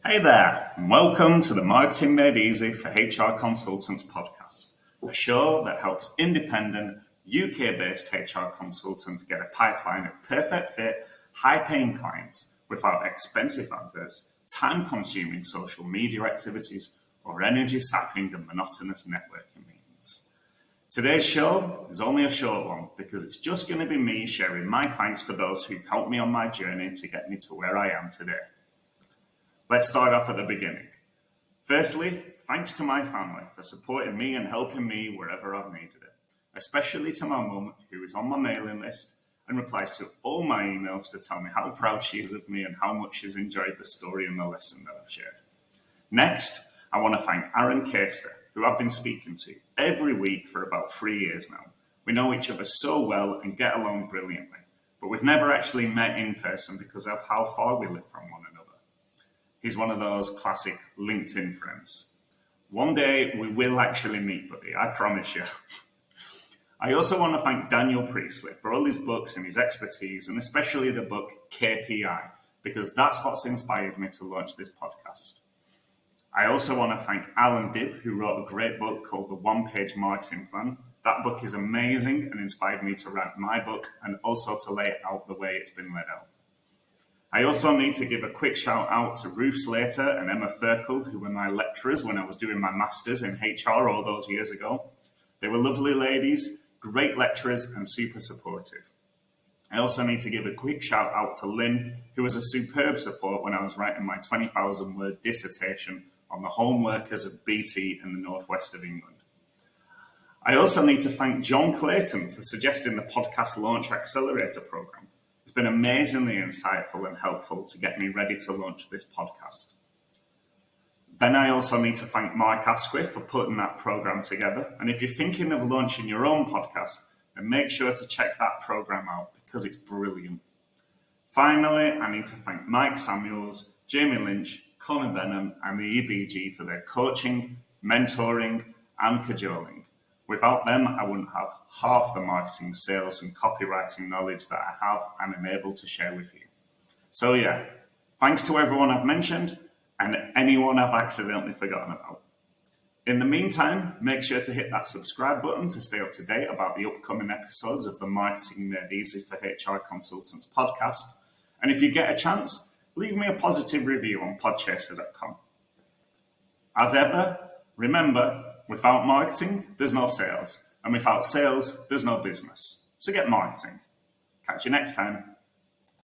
Hey there, and welcome to the Marketing Made Easy for HR Consultants podcast, a show that helps independent UK-based HR consultants get a pipeline of perfect fit, high-paying clients without expensive adverts, time-consuming social media activities, or energy-sapping and monotonous networking meetings. Today's show is only a short one because it's just going to be me sharing my thanks for those who've helped me on my journey to get me to where I am today. Let's start off at the beginning. Firstly, thanks to my family for supporting me and helping me wherever I've needed it, especially to my mum, who is on my mailing list and replies to all my emails to tell me how proud she is of me and how much she's enjoyed the story and the lesson that I've shared. Next, I want to thank Aaron Caster, who I've been speaking to every week for about 3 years now. We know each other so well and get along brilliantly, but we've never actually met in person because of how far we live from one another. He's one of those classic LinkedIn friends. One day we will actually meet, buddy, I promise you. I also want to thank Daniel Priestley for all his books and his expertise, and especially the book KPI, because that's what's inspired me to launch this podcast. I also want to thank Alan Dibb, who wrote a great book called The One-Page Marketing Plan. That book is amazing and inspired me to write my book and also to lay it out the way it's been laid out. I also need to give a quick shout out to Ruth Slater and Emma Thurkel, who were my lecturers when I was doing my master's in HR all those years ago. They were lovely ladies, great lecturers, and super supportive. I also need to give a quick shout out to Lynn, who was a superb support when I was writing my 20,000 word dissertation on the home workers of BT in the northwest of England. I also need to thank John Clayton for suggesting the Podcast Launch Accelerator program. It's been amazingly insightful and helpful to get me ready to launch this podcast. Then I also need to thank Mark Asquith for putting that program together. And if you're thinking of launching your own podcast, then make sure to check that program out because it's brilliant. Finally, I need to thank Mike Samuels, Jamie Lynch, Colin Benham, and the EBG for their coaching, mentoring, and cajoling. Without them, I wouldn't have half the marketing, sales, and copywriting knowledge that I have and am able to share with you. So yeah, thanks to everyone I've mentioned and anyone I've accidentally forgotten about. In the meantime, make sure to hit that subscribe button to stay up to date about the upcoming episodes of the Marketing Made Easy for HR Consultants podcast. And if you get a chance, leave me a positive review on podchaser.com. As ever, remember, without marketing, there's no sales. And without sales, there's no business. So get marketing. Catch you next time.